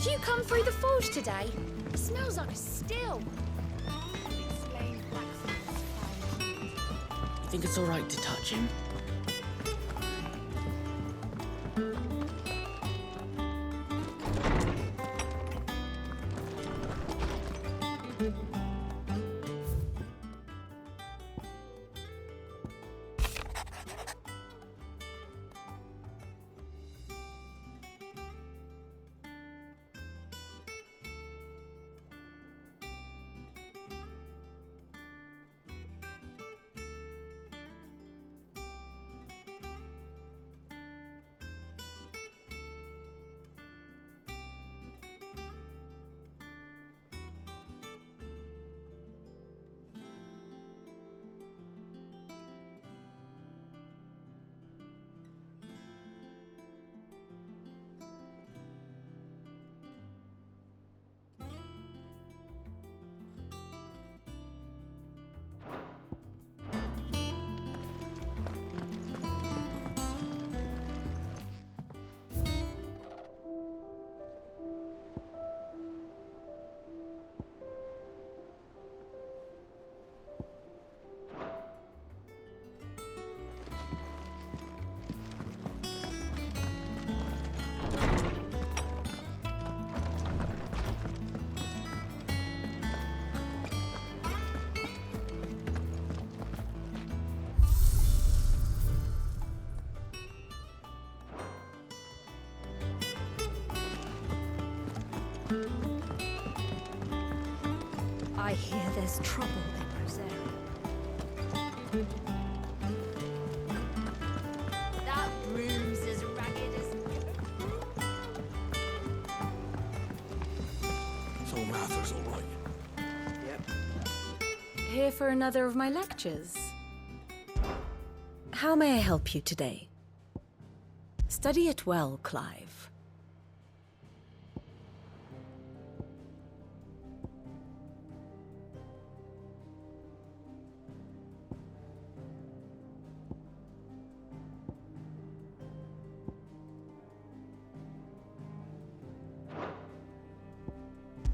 Did you come through the forge today? It smells like a still. Explain blacksmith's. You think it's all right to touch him? I hear there's trouble in Rosaria. That room's as ragged as... So Martha's all right. Yep. Here for another of my lectures. How may I help you today? Study it well, Clive.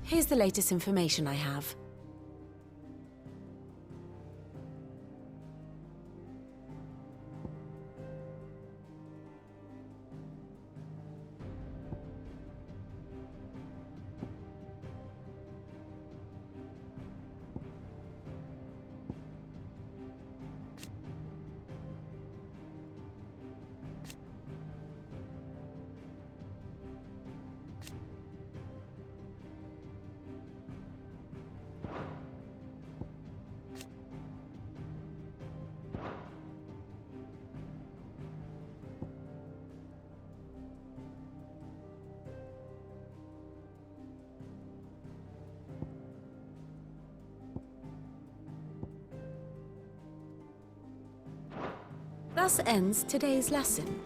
Here's the latest information I have. Thus ends today's lesson.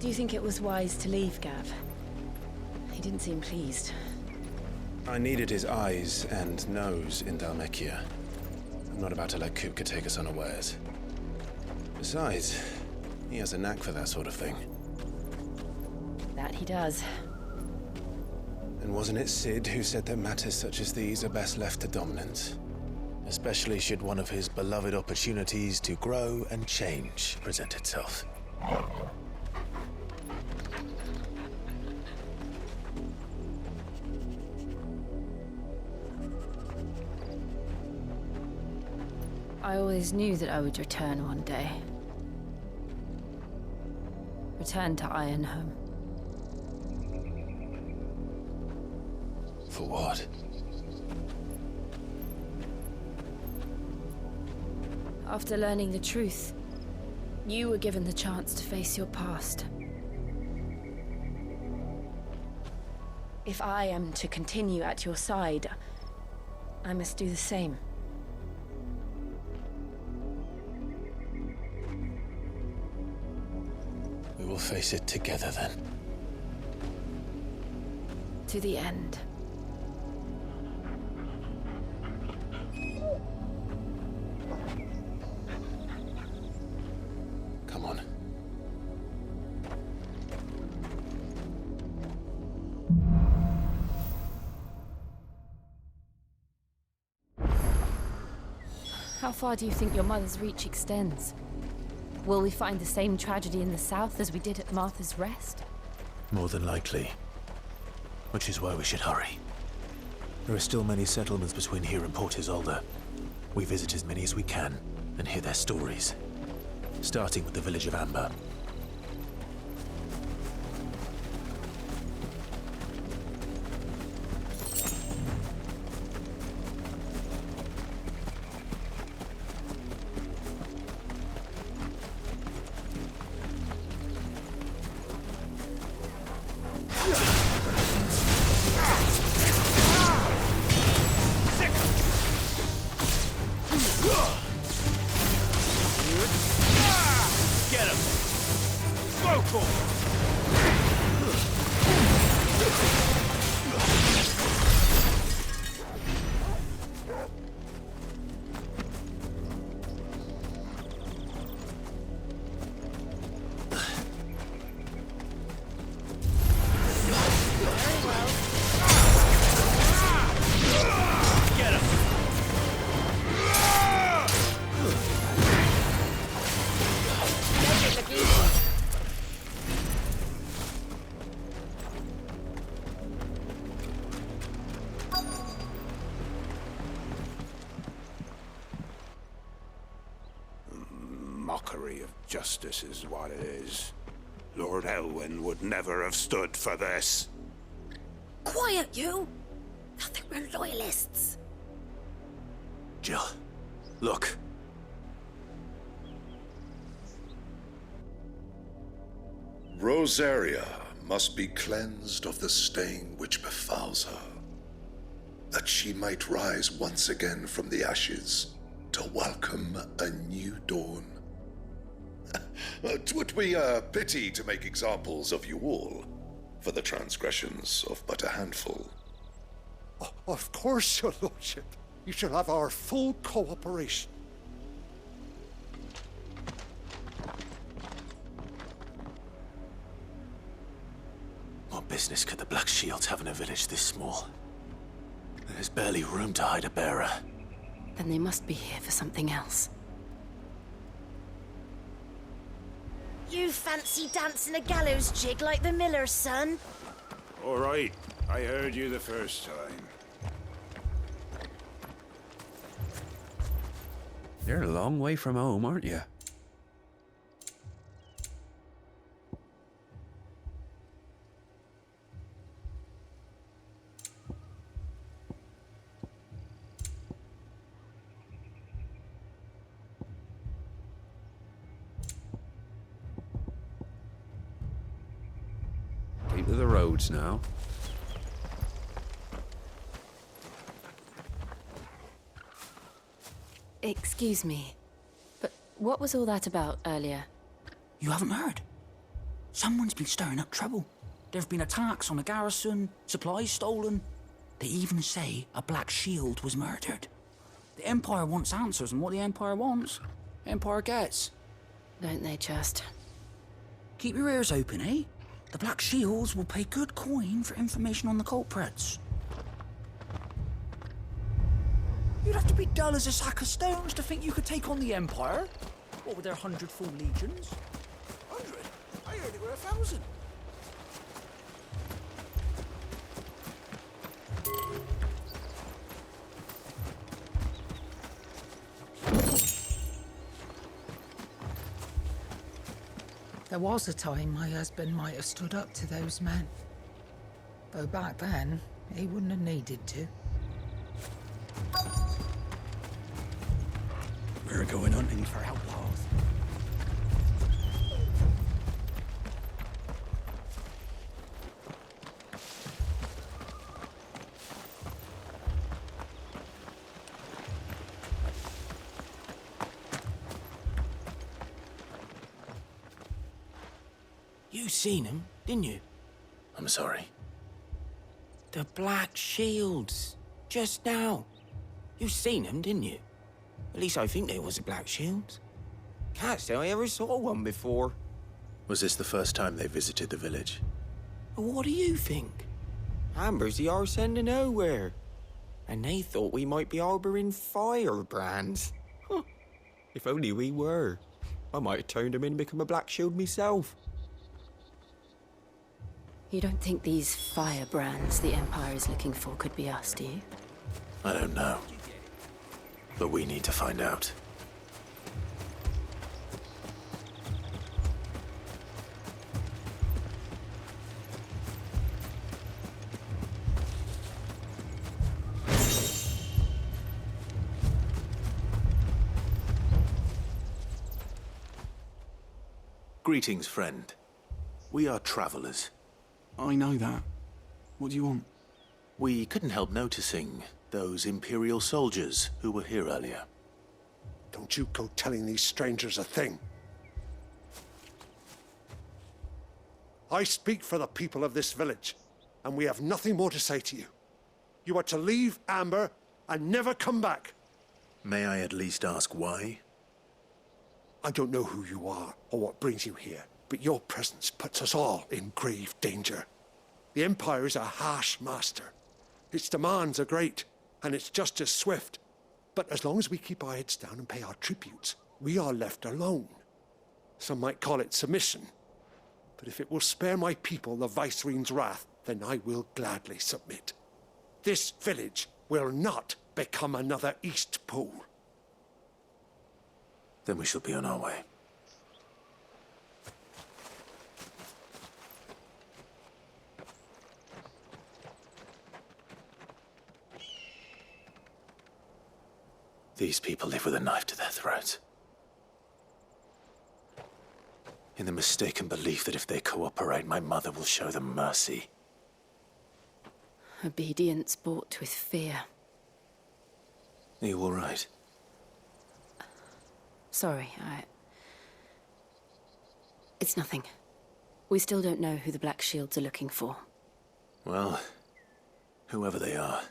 Do you think it was wise to leave, Gav? He didn't seem pleased. I needed his eyes and nose in Dhalmekia. I'm not about to let Kupka take us unawares. Besides, he has a knack for that sort of thing. That he does. And wasn't it Sid who said that matters such as these are best left to dominance? Especially should one of his beloved opportunities to grow and change present itself. I always knew that I would return one day. Return to Ironhome. For what? After learning the truth, you were given the chance to face your past. If I am to continue at your side, I must do the same. We will face it together then. To the end. Come on. How far do you think your mother's reach extends? Will we find the same tragedy in the south as we did at Martha's Rest? More than likely. Which is why we should hurry. There are still many settlements between here and Port Isolde. We visit as many as we can and hear their stories. Starting with the village of Amber. Mockery of justice is what it is. Lord Elwyn would never have stood for this. Quiet, you! I think we're loyalists. Jill, look. Rosaria must be cleansed of the stain which befouls her, that she might rise once again from the ashes to welcome a new dawn. 'Twould be a pity to make examples of you all, for the transgressions of but a handful. Of course, your lordship. You shall have our full cooperation. What business could the Black Shields have in a village this small? There's barely room to hide a bearer. Then they must be here for something else. You fancy dancing a gallows jig like the miller's son? All right, I heard you the first time. You're a long way from home, aren't you? Keep to the roads now. Excuse me, but what was all that about earlier? You haven't heard? Someone's been stirring up trouble. There have been attacks on the garrison, supplies stolen. They even say a Black Shield was murdered. The Empire wants answers, and what the Empire wants, Empire gets. Don't they just? Keep your ears open, eh? The Black Shields will pay good coin for information on the culprits. You'd have to be dull as a sack of stones to think you could take on the Empire. What with their 100 full legions? 100? I heard it were 1,000. There was a time my husband might have stood up to those men. Though back then, he wouldn't have needed to. We're going hunting for outlaws. You seen him, didn't you? I'm sorry. The Black Shields. Just now. You seen them, didn't you? At least I think they was the Black Shields. Can't say I ever saw one before. Was this the first time they visited the village? What do you think? Amber's the arse end of nowhere. And they thought we might be harbouring firebrands. Huh. If only we were. I might have turned them in and become a Black Shield myself. You don't think these firebrands the Empire is looking for could be us, do you? I don't know. But we need to find out. Greetings, friend. We are travelers. I know that. What do you want? We couldn't help noticing those Imperial soldiers who were here earlier. Don't you go telling these strangers a thing. I speak for the people of this village, and we have nothing more to say to you. You are to leave Amber and never come back. May I at least ask why? I don't know who you are or what brings you here, but your presence puts us all in grave danger. The Empire is a harsh master. Its demands are great, and its justice swift. But as long as we keep our heads down and pay our tributes, we are left alone. Some might call it submission. But if it will spare my people the Viceroy's wrath, then I will gladly submit. This village will not become another East Pool. Then we shall be on our way. These people live with a knife to their throats. In the mistaken belief that if they cooperate, my mother will show them mercy. Obedience bought with fear. Are you all right? Sorry, It's nothing. We still don't know who the Black Shields are looking for. Well, whoever they are,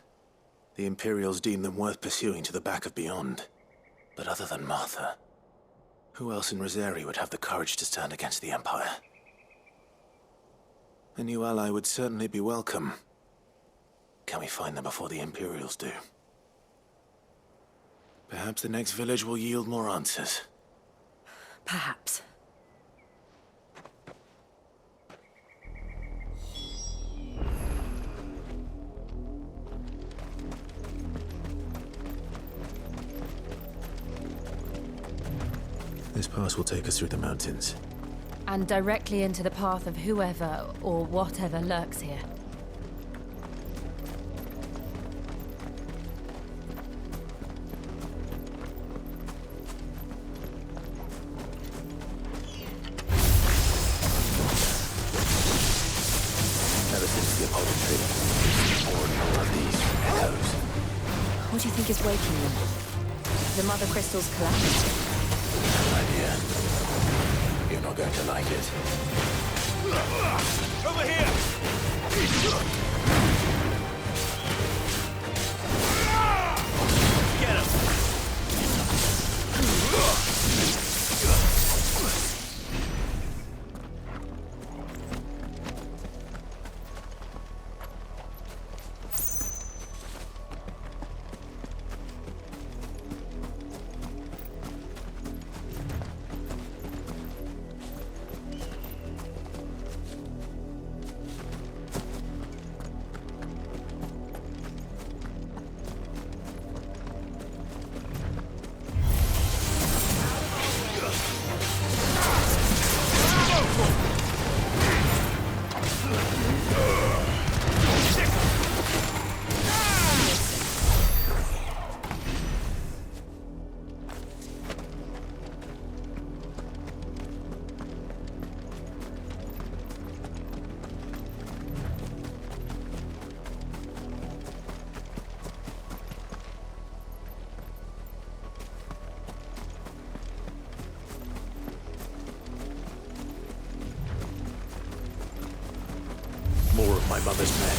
the Imperials deem them worth pursuing to the back of beyond. But other than Martha, who else in Rosari would have the courage to stand against the Empire? A new ally would certainly be welcome. Can we find them before the Imperials do? Perhaps the next village will yield more answers. Perhaps. This pass will take us through the mountains. And directly into the path of whoever or whatever lurks here. Ever since the Apollo trip, more and more of these echoes. What do you think is waking them? The Mother Crystal's collapsed? No idea. You're not going to like it. Over here! Get him! mother's men.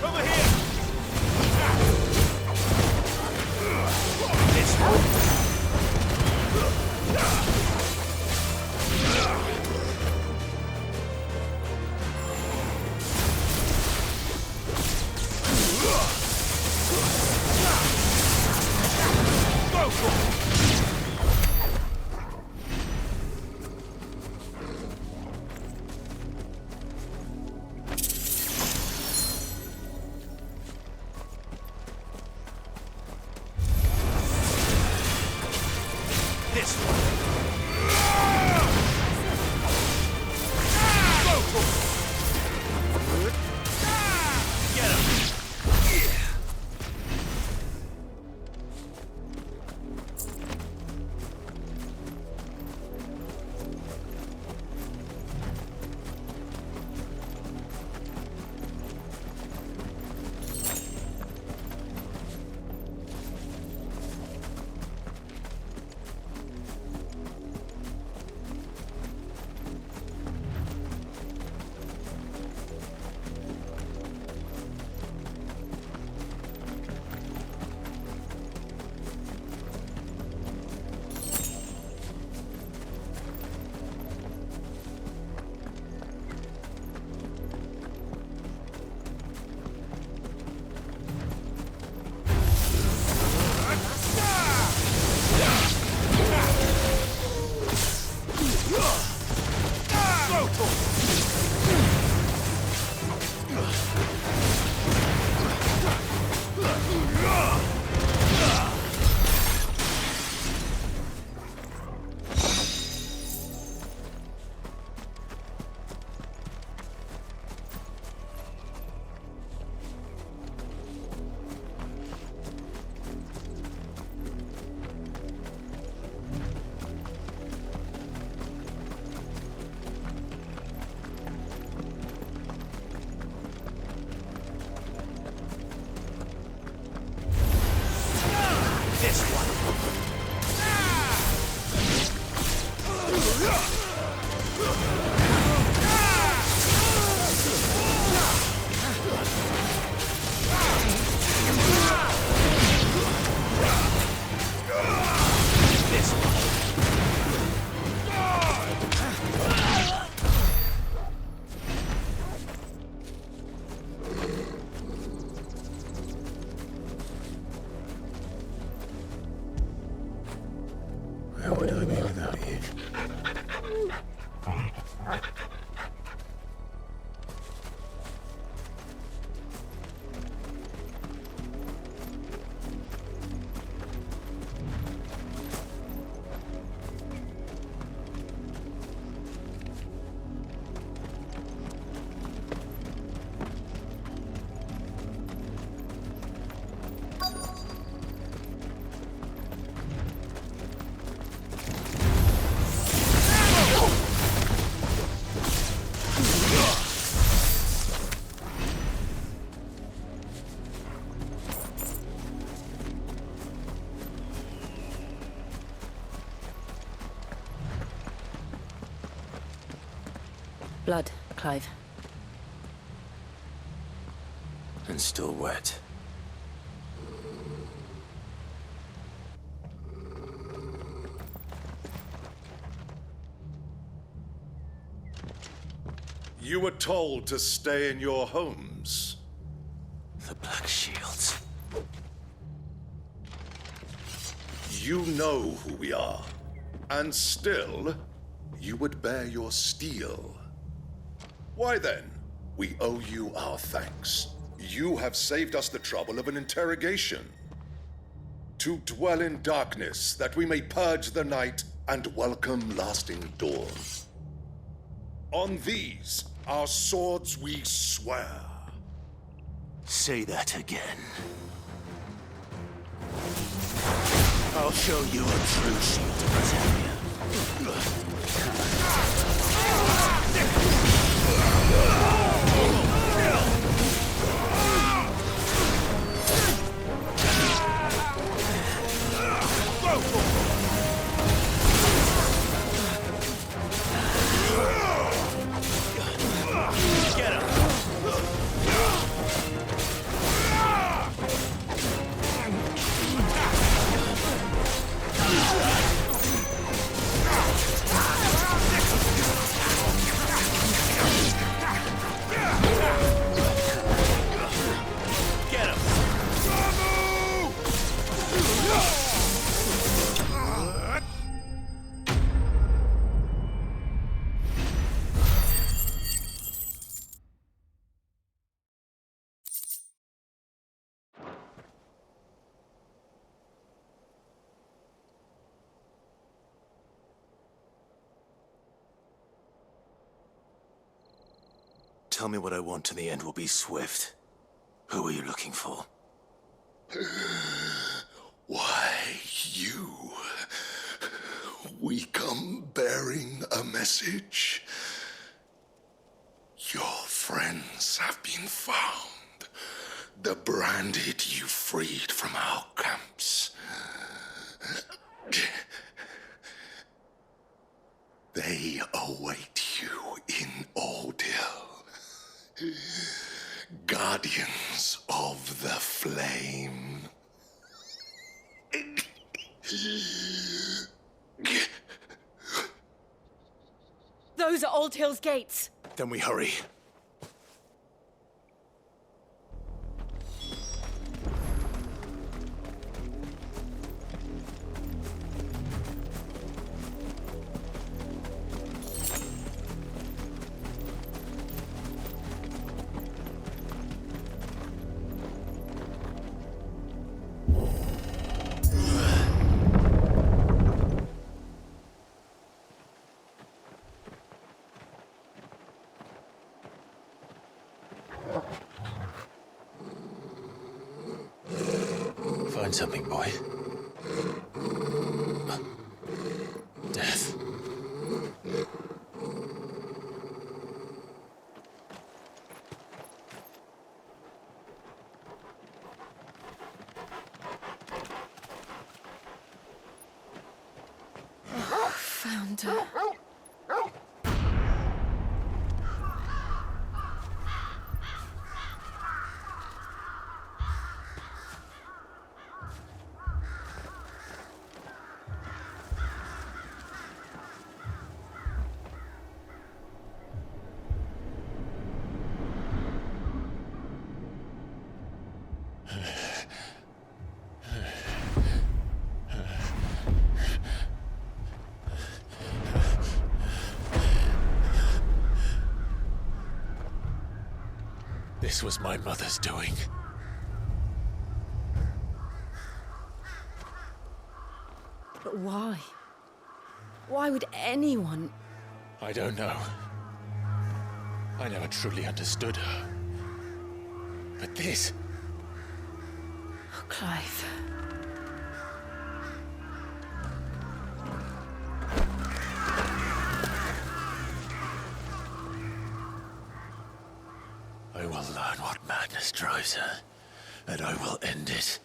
Over here! Where would I be without you? Blood, Clive. And still wet. You were told to stay in your homes. The Black Shields. You know who we are. And still, you would bear your steel. Why then, we owe you our thanks. You have saved us the trouble of an interrogation. To dwell in darkness, that we may purge the night and welcome lasting dawn. On these, our swords we swear. Say that again. I'll show you a true shield to protect you. Get him! Get him! Tell me what I want and the end will be swift. Who are you looking for? Why, you. We come bearing a message. Your friends have been found. The branded you freed from our camps. They await you in Ordeal. Guardians of the Flame. Those are Old Hill's gates. Then we hurry. Find something, boy. Death. Found her. This was my mother's doing. But why? Why would anyone? I don't know. I never truly understood her. But this... Oh, Clive. I will learn what madness drives her, and I will end it.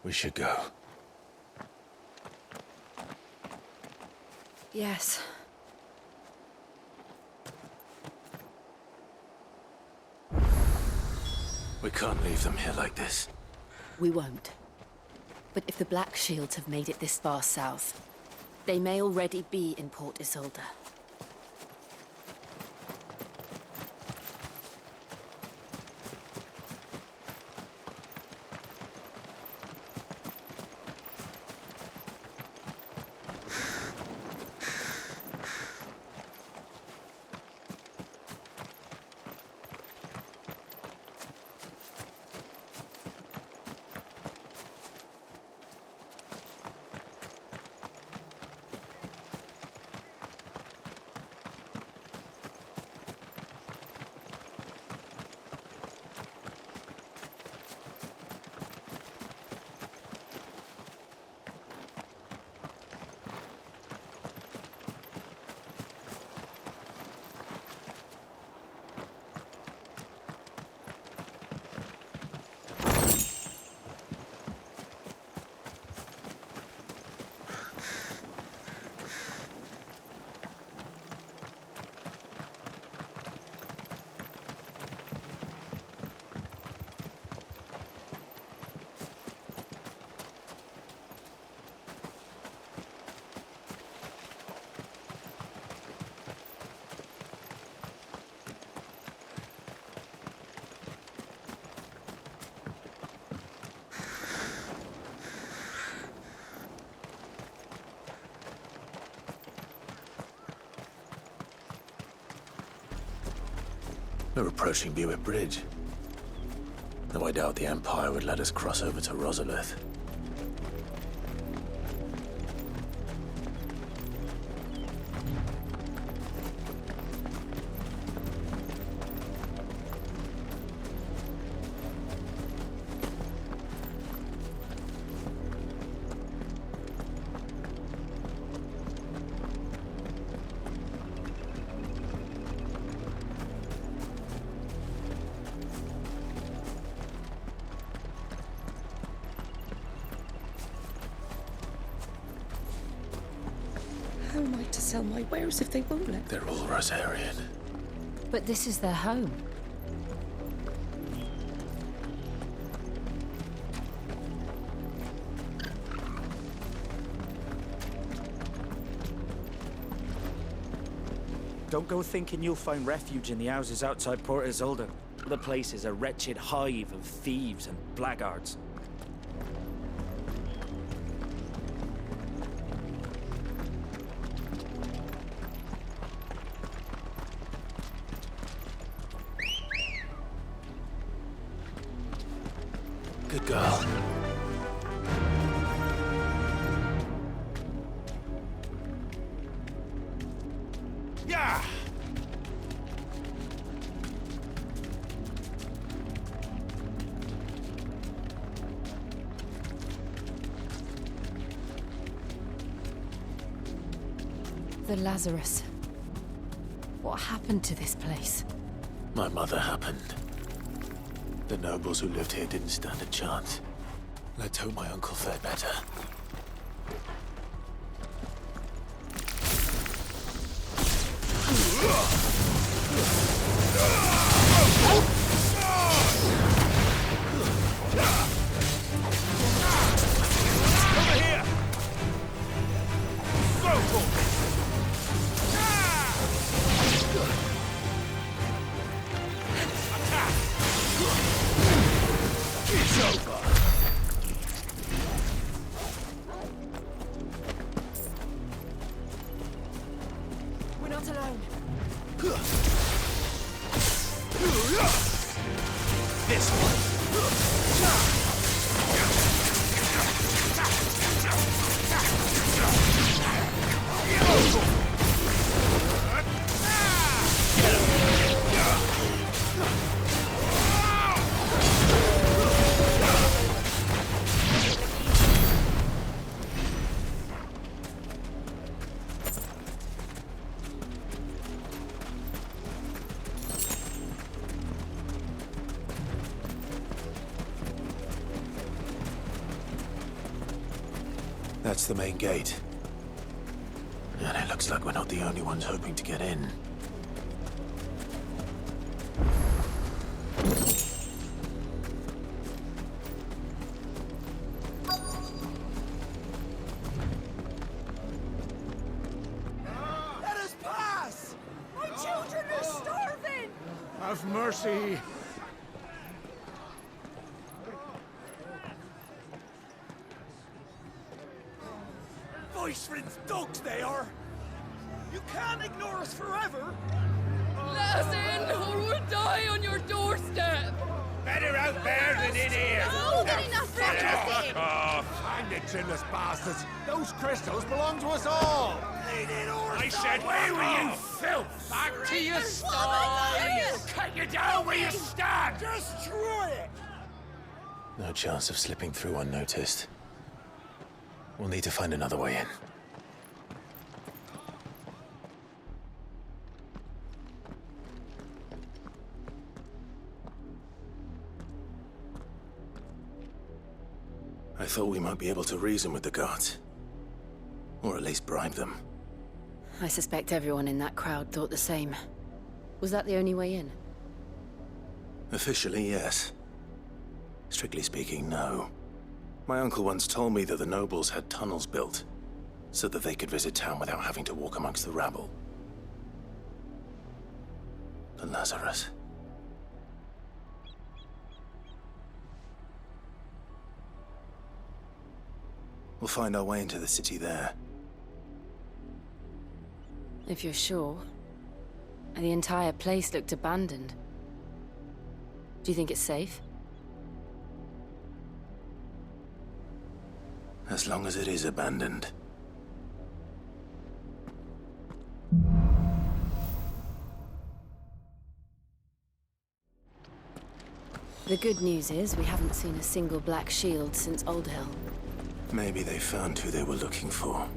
We should go. Yes. We can't leave them here like this. We won't. But if the Black Shields have made it this far south, they may already be in Port Isolde. We're approaching Buick Bridge. Though I doubt the Empire would let us cross over to Rosalith. How am I to sell my wares if they won't let me? They're all Rosarian. But this is their home. Don't go thinking you'll find refuge in the houses outside Port Isolde. The place is a wretched hive of thieves and blackguards. Good girl. Yeah! The Lazarus. What happened to this place? My mother happened. The nobles who lived here didn't stand a chance. Let's hope my uncle fared better. Over here! Go! Attack! It's over! We're not alone. This one! That's the main gate. And it looks like we're not the only ones hoping to get in. Let us pass! My children are starving! Have mercy! Voice-ridden dogs they are! You can't ignore us forever! Let us in, or we'll die on your doorstep! Better out there than in here! Oh, good enough for everything! Find the chinless bastards! Those crystals belong to us all! I said, where were you, filth? Back to your sties! Cut you down where you stand! Destroy it! No chance of slipping through unnoticed. We'll need to find another way in. I thought we might be able to reason with the guards. Or at least bribe them. I suspect everyone in that crowd thought the same. Was that the only way in? Officially, yes. Strictly speaking, no. My uncle once told me that the nobles had tunnels built, so that they could visit town without having to walk amongst the rabble. The Lazarus. We'll find our way into the city there. If you're sure. The entire place looked abandoned. Do you think it's safe? As long as it is abandoned. The good news is we haven't seen a single black shield since Old Hill. Maybe they found who they were looking for.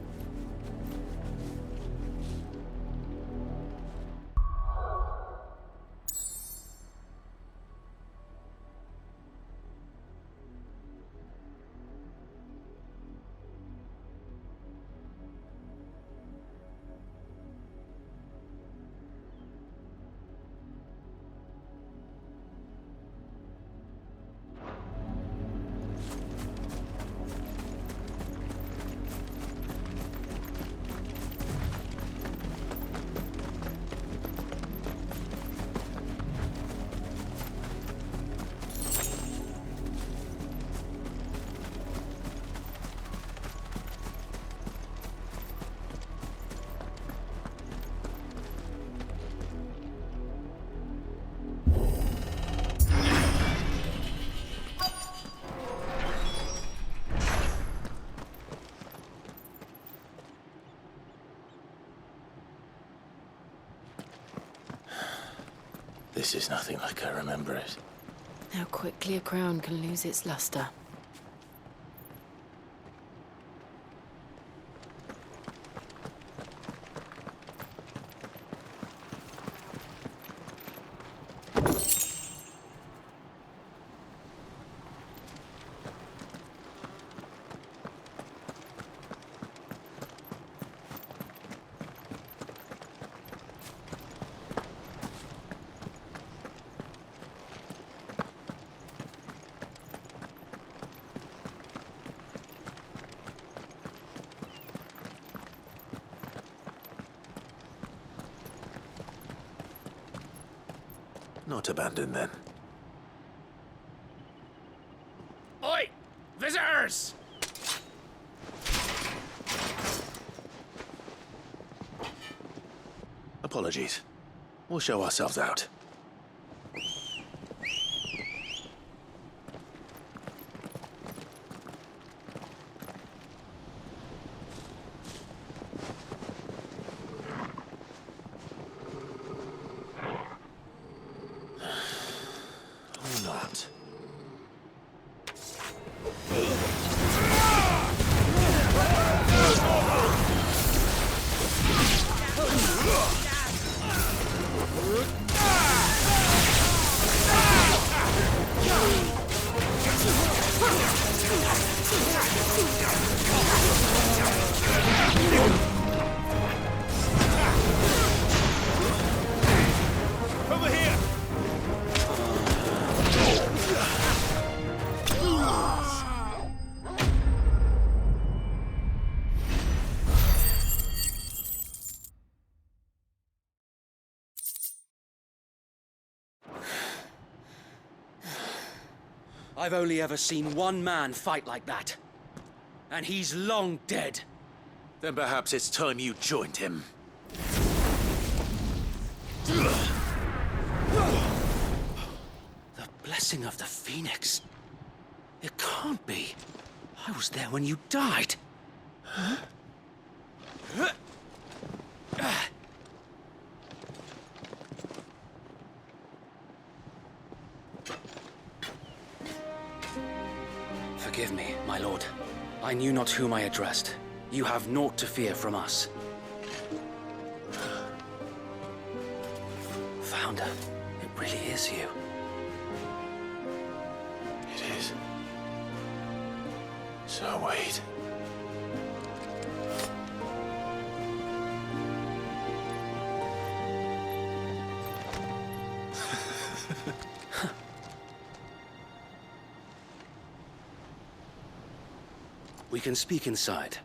This is nothing like I remember it. How quickly a crown can lose its luster. Not abandoned, then. Oi! Visitors! Apologies. We'll show ourselves out. Or not. Over here! I've only ever seen one man fight like that. And he's long dead. Then perhaps it's time you joined him. The blessing of the Phoenix. It can't be. I was there when you died. Forgive me, my lord. I knew not whom I addressed. You have naught to fear from us. Founder, it really is you. It is. So wait. We can speak inside.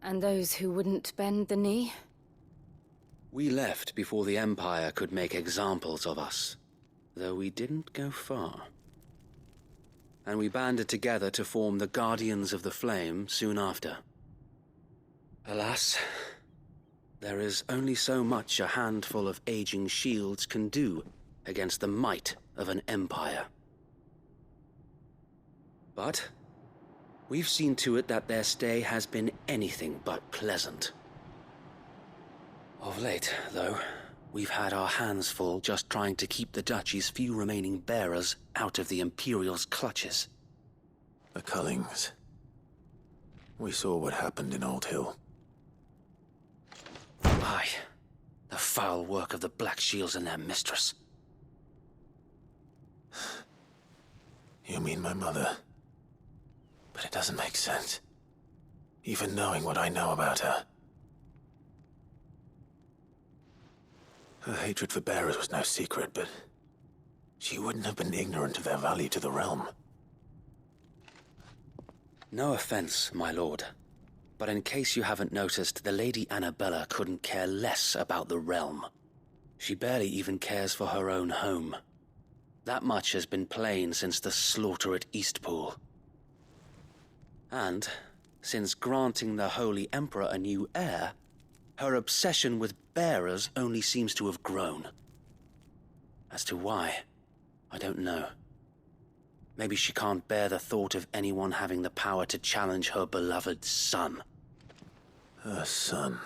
And those who wouldn't bend the knee? We left before the Empire could make examples of us, though we didn't go far. And we banded together to form the Guardians of the Flame soon after. Alas, there is only so much a handful of aging shields can do against the might of an empire. But we've seen to it that their stay has been anything but pleasant. Of late, though, we've had our hands full just trying to keep the Duchy's few remaining bearers out of the Imperial's clutches. The Cullings. We saw what happened in Old Hill. Aye, the foul work of the Black Shields and their mistress. You mean my mother? But it doesn't make sense. Even knowing what I know about her. Her hatred for bearers was no secret, but she wouldn't have been ignorant of their value to the realm. No offense, my lord, but in case you haven't noticed, the Lady Annabella couldn't care less about the realm. She barely even cares for her own home. That much has been plain since the slaughter at Eastpool. And, since granting the Holy Emperor a new heir, her obsession with bearers only seems to have grown. As to why, I don't know. Maybe she can't bear the thought of anyone having the power to challenge her beloved son. Her son.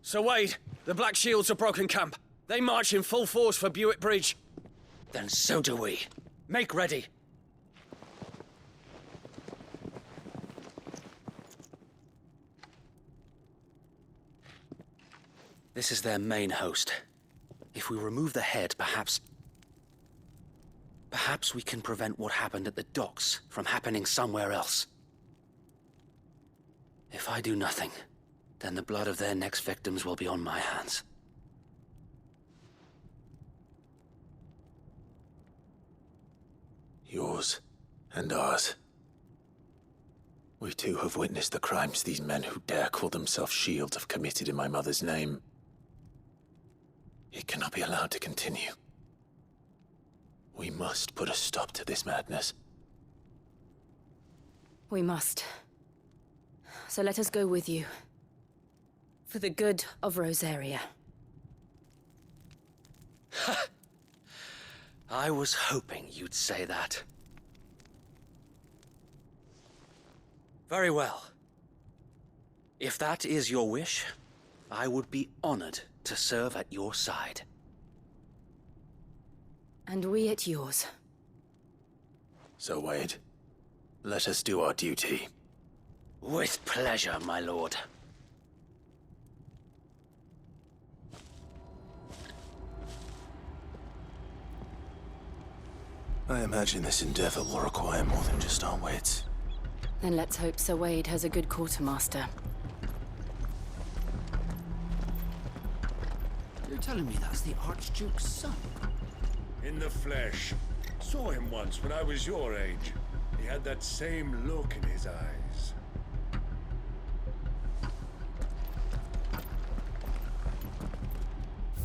Sir Wade, the Black Shields have broken camp. They march in full force for Buick Bridge. Then so do we. Make ready. This is their main host. If we remove the head, perhaps we can prevent what happened at the docks from happening somewhere else. If I do nothing, then the blood of their next victims will be on my hands. Yours and ours. We too have witnessed the crimes these men who dare call themselves shields have committed in my mother's name. It cannot be allowed to continue. We must put a stop to this madness. We must. So let us go with you. For the good of Rosaria. I was hoping you'd say that. Very well. If that is your wish, I would be honored to serve at your side. And we at yours. So, Wade, let us do our duty. With pleasure, my lord. I imagine this endeavor will require more than just our wits. Then let's hope Sir Wade has a good quartermaster. You're telling me that's the Archduke's son? In the flesh. Saw him once when I was your age. He had that same look in his eyes.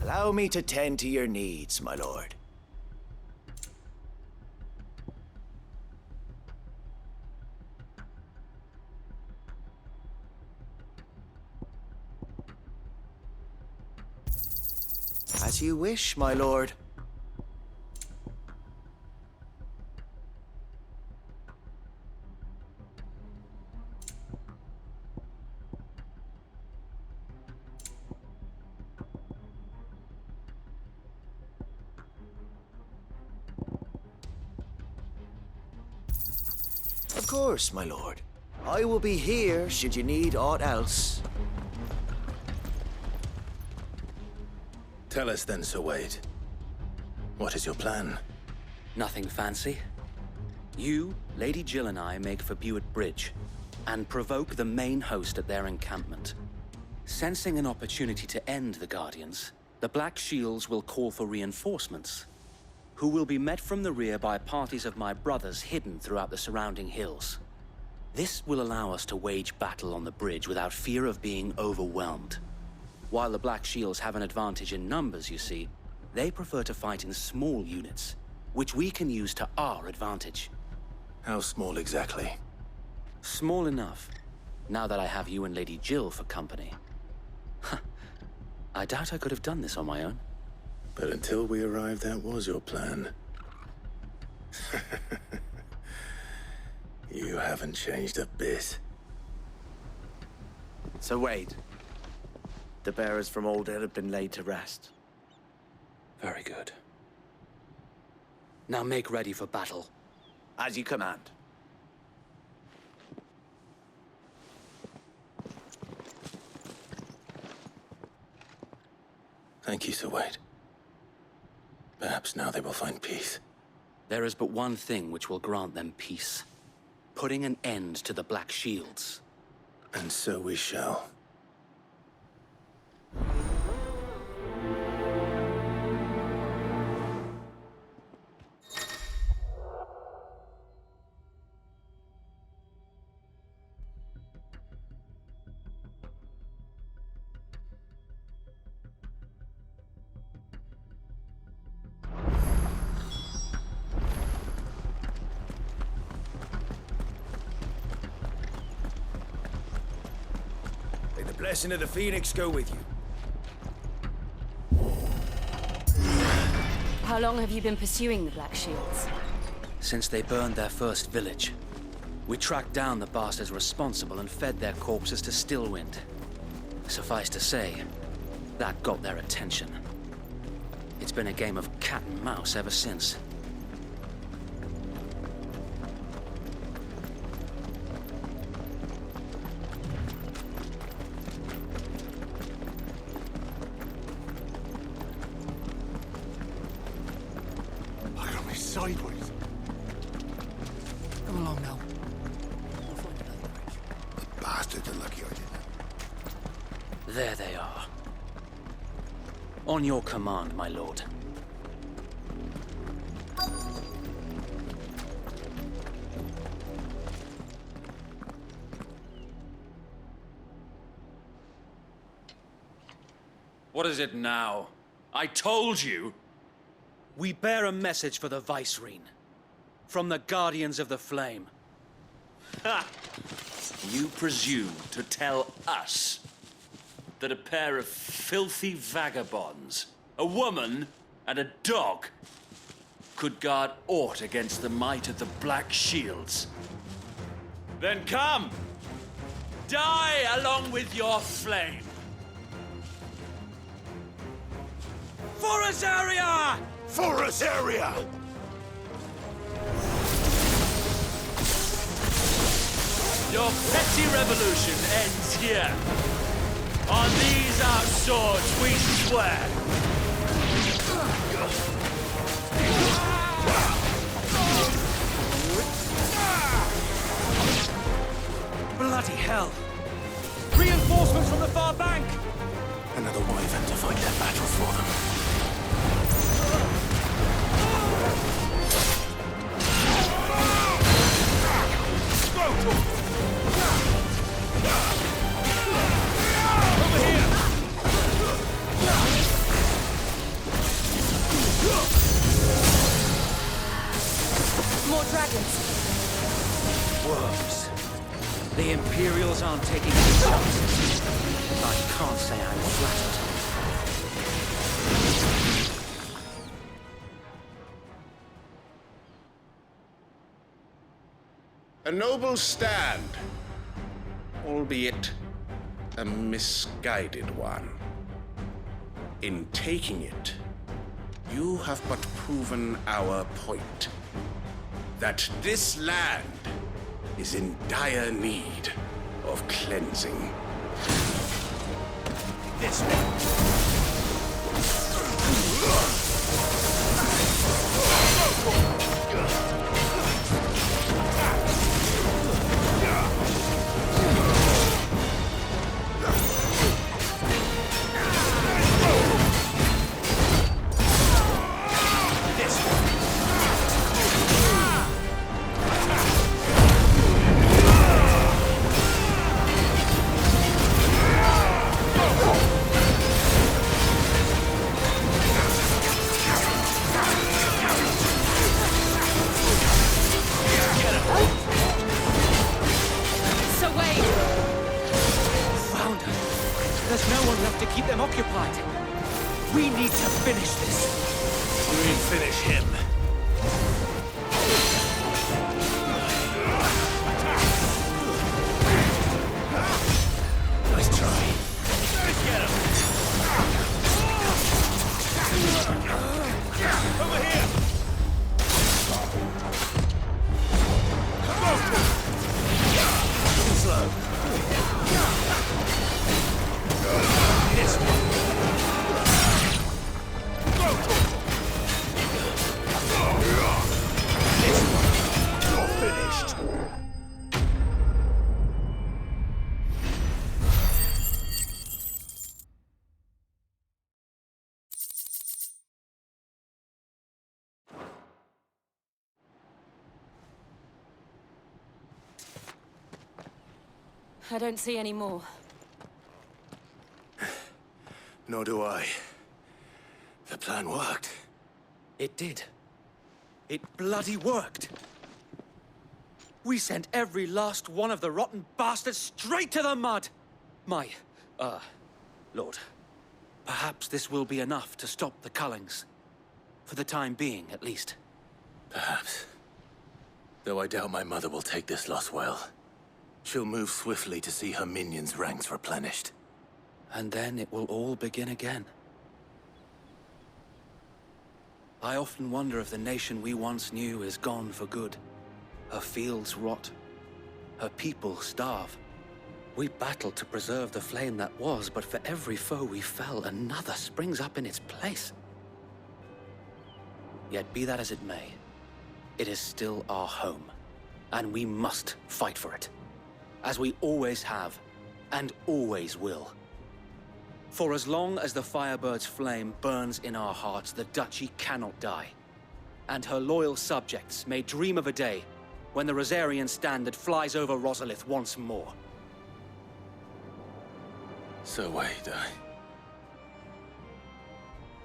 Allow me to tend to your needs, my lord. As you wish, my lord. Of course, my lord. I will be here should you need aught else. Tell us then, Sir Wade. What is your plan? Nothing fancy. You, Lady Jill and I make for Buick Bridge, and provoke the main host at their encampment. Sensing an opportunity to end the Guardians, the Black Shields will call for reinforcements, who will be met from the rear by parties of my brothers hidden throughout the surrounding hills. This will allow us to wage battle on the bridge without fear of being overwhelmed. While the Black Shields have an advantage in numbers, you see, they prefer to fight in small units, which we can use to our advantage. How small exactly? Small enough, now that I have you and Lady Jill for company. I doubt I could have done this on my own. But until we arrived, that was your plan. You haven't changed a bit. So Wade, the bearers from Old Hill have been laid to rest. Very good. Now make ready for battle. As you command. Thank you, Sir Wade. Perhaps now they will find peace. There is but one thing which will grant them peace. Putting an end to the Black Shields. And so we shall. May the blessing of the Phoenix go with you. How long have you been pursuing the Black Shields? Since they burned their first village. We tracked down the bastards responsible and fed their corpses to Stillwind. Suffice to say, that got their attention. It's been a game of cat and mouse ever since. I got me sideways. Come along now. The bastards are lucky I didn't. There they are. On your command, my lord. What is it now? I told you! We bear a message for the Vicereine. From the Guardians of the Flame. Ha! You presume to tell us that a pair of filthy vagabonds, a woman and a dog, could guard aught against the might of the Black Shields? Then come! Die along with your flame! For Azaria! For Azaria! Your petty revolution ends here. On these our swords we swear. Bloody hell! Reinforcements from the far bank! Another wyvern to fight their battle for them. More dragons. Worms. The Imperials aren't taking any chances. I can't say I'm flattered. A noble stand, albeit a misguided one. In taking it, you have but proven our point. That this land is in dire need of cleansing. This one. need to finish this. We'll finish him. Nice try. Let's get him. Over here. Slow. This one. Go for it. This one. You're finished. I don't see any more. Nor do I. The plan worked. It did. It bloody worked. We sent every last one of the rotten bastards straight to the mud! Lord, perhaps this will be enough to stop the Cullings. For the time being, at least. Perhaps. Though I doubt my mother will take this loss well. She'll move swiftly to see her minions' ranks replenished. And then it will all begin again. I often wonder if the nation we once knew is gone for good. Her fields rot. Her people starve. We battled to preserve the flame that was, but for every foe we fell, another springs up in its place. Yet be that as it may, it is still our home, and we must fight for it. As we always have, and always will. For as long as the Firebird's flame burns in our hearts, the Duchy cannot die. And her loyal subjects may dream of a day when the Rosarian standard flies over Rosalith once more. So wait,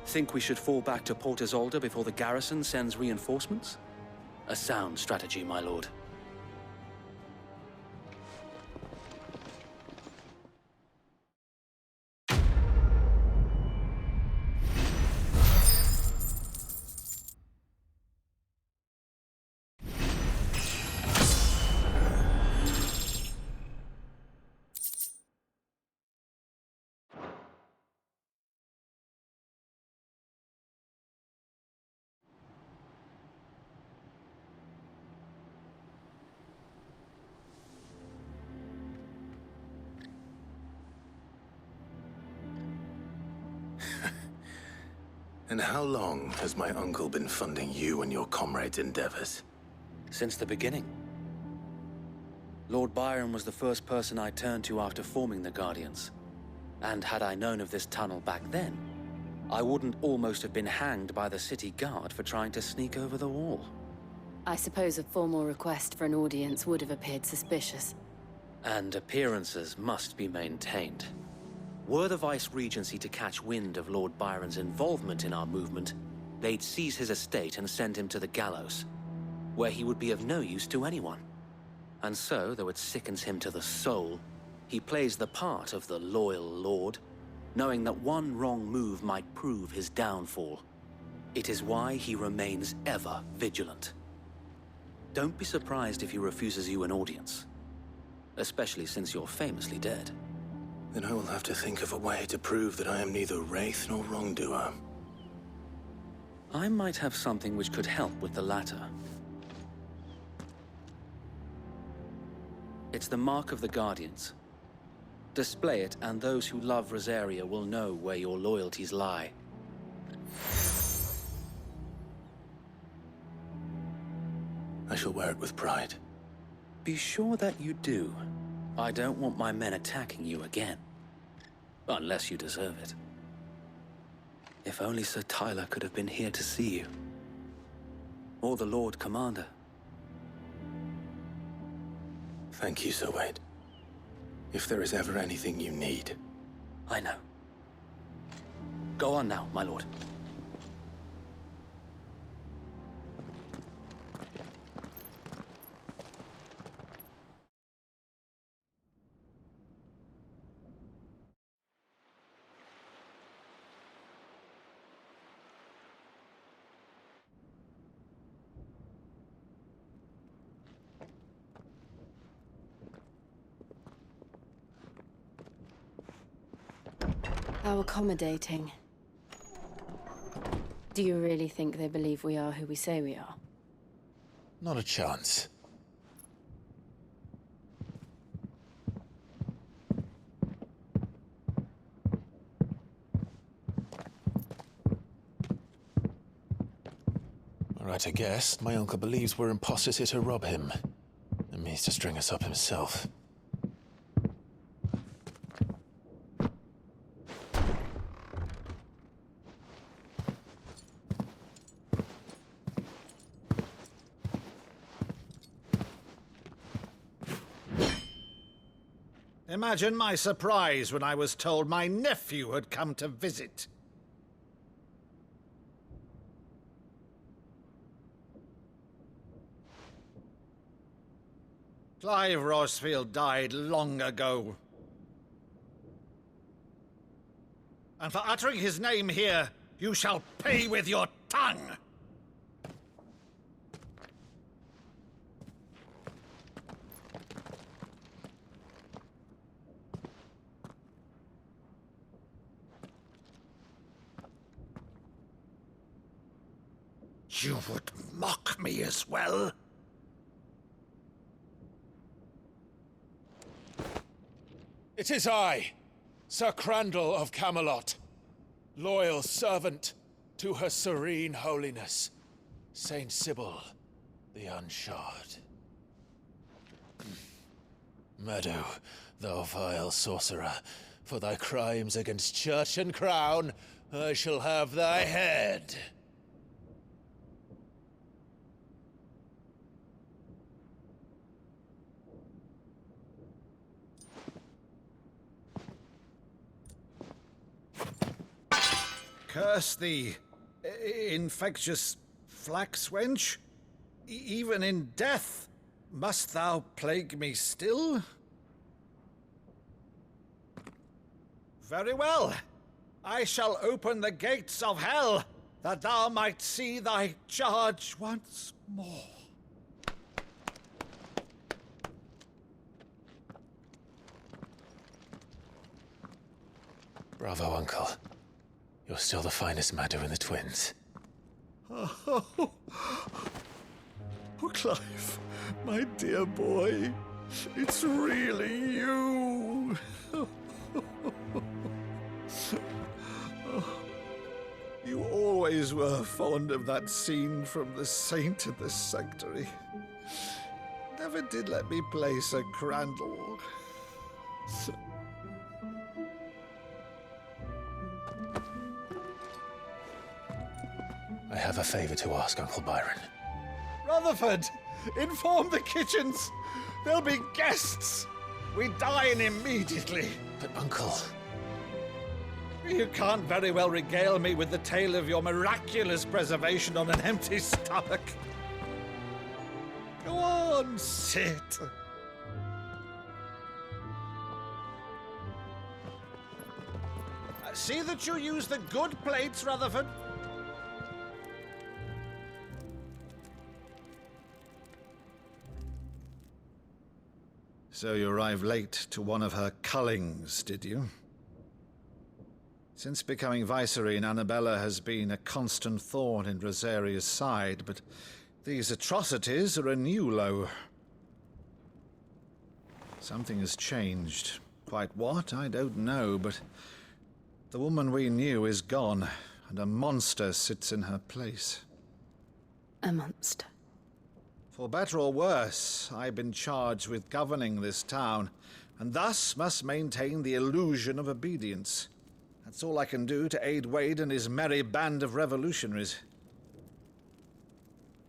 Think we should fall back to Port Isolde before the garrison sends reinforcements? A sound strategy, my lord. And how long has my uncle been funding you and your comrades' endeavors? Since the beginning. Lord Byron was the first person I turned to after forming the Guardians. And had I known of this tunnel back then, I wouldn't almost have been hanged by the city guard for trying to sneak over the wall. I suppose a formal request for an audience would have appeared suspicious. And appearances must be maintained. Were the Vice-Regency to catch wind of Lord Byron's involvement in our movement, they'd seize his estate and send him to the gallows, where he would be of no use to anyone. And so, though it sickens him to the soul, he plays the part of the loyal lord, knowing that one wrong move might prove his downfall. It is why he remains ever vigilant. Don't be surprised if he refuses you an audience, especially since you're famously dead. Then I will have to think of a way to prove that I am neither wraith nor wrongdoer. I might have something which could help with the latter. It's the mark of the Guardians. Display it, and those who love Rosaria will know where your loyalties lie. I shall wear it with pride. Be sure that you do. I don't want my men attacking you again. Unless you deserve it. If only Sir Tyler could have been here to see you. Or the Lord Commander. Thank you, Sir Wade. If there is ever anything you need. I know. Go on now, my lord. How accommodating. Do you really think they believe we are who we say we are? Not a chance. Right, I guess. My uncle believes we're imposters here to rob him. And means to string us up himself. Imagine my surprise when I was told my nephew had come to visit. Clive Rosefield died long ago. And for uttering his name here, you shall pay with your tongue! You would mock me as well? It is I, Sir Crandall of Camelot, loyal servant to Her Serene Holiness, Saint Sybil the Unshod. Meadow, thou vile sorcerer, for thy crimes against church and crown, I shall have thy head. Curse thee, infectious flax wench. Even in death, must thou plague me still? Very well. I shall open the gates of hell, that thou might see thy charge once more. Bravo, Uncle. You're still the finest Meadow in the twins. Oh, Clive, my dear boy, it's really you. You always were fond of that scene from The Saint in the Sanctuary. Never did let me play Sir Crandall. I have a favor to ask, Uncle Byron. Rutherford, inform the kitchens. There'll be guests. We dine immediately. But, Uncle... You can't very well regale me with the tale of your miraculous preservation on an empty stomach. Go on, sit. See that you use the good plates, Rutherford. So you arrived late to one of her cullings, did you? Since becoming Vicereine, Annabella has been a constant thorn in Rosaria's side, but these atrocities are a new low. Something has changed. Quite what, I don't know, but the woman we knew is gone, and a monster sits in her place. A monster? For better or worse, I've been charged with governing this town, and thus must maintain the illusion of obedience. That's all I can do to aid Wade and his merry band of revolutionaries.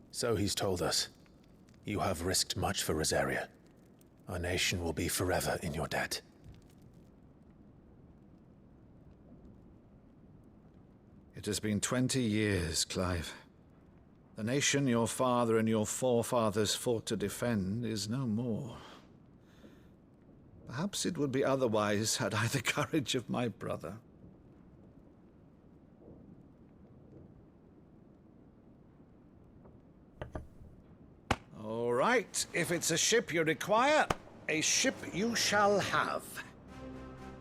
So he's told us. You have risked much for Rosaria. Our nation will be forever in your debt. It has been 20 years, Clive. The nation your father and your forefathers fought to defend is no more. Perhaps it would be otherwise had I the courage of my brother. All right, if it's a ship you require, a ship you shall have.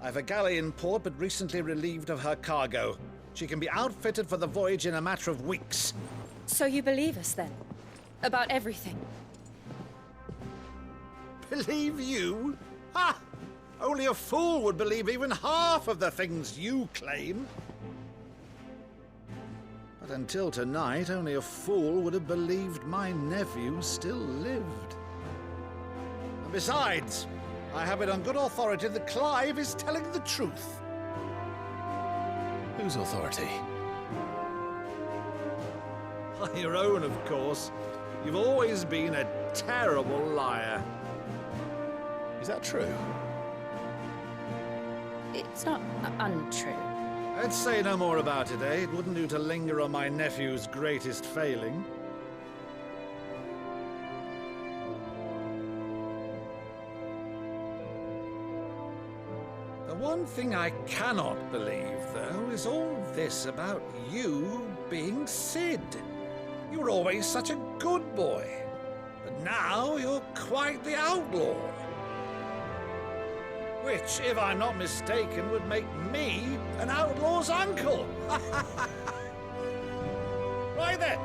I've a galley in port, but recently relieved of her cargo. She can be outfitted for the voyage in a matter of weeks. So you believe us then? About everything? Believe you? Ha! Only a fool would believe even half of the things you claim. But until tonight, only a fool would have believed my nephew still lived. And besides, I have it on good authority that Clive is telling the truth. Whose authority? Your own, of course. You've always been a terrible liar. Is that true? It's not untrue. Let's say no more about it, eh? It wouldn't do to linger on my nephew's greatest failing. The one thing I cannot believe, though, is all this about you being Sid. You were always such a good boy, but now you're quite the outlaw. Which, if I'm not mistaken, would make me an outlaw's uncle. Right then,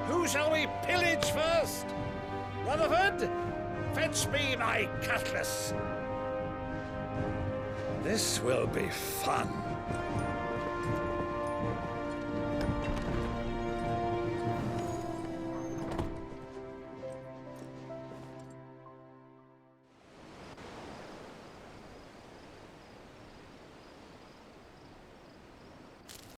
who shall we pillage first? Rutherford, fetch me my cutlass. This will be fun.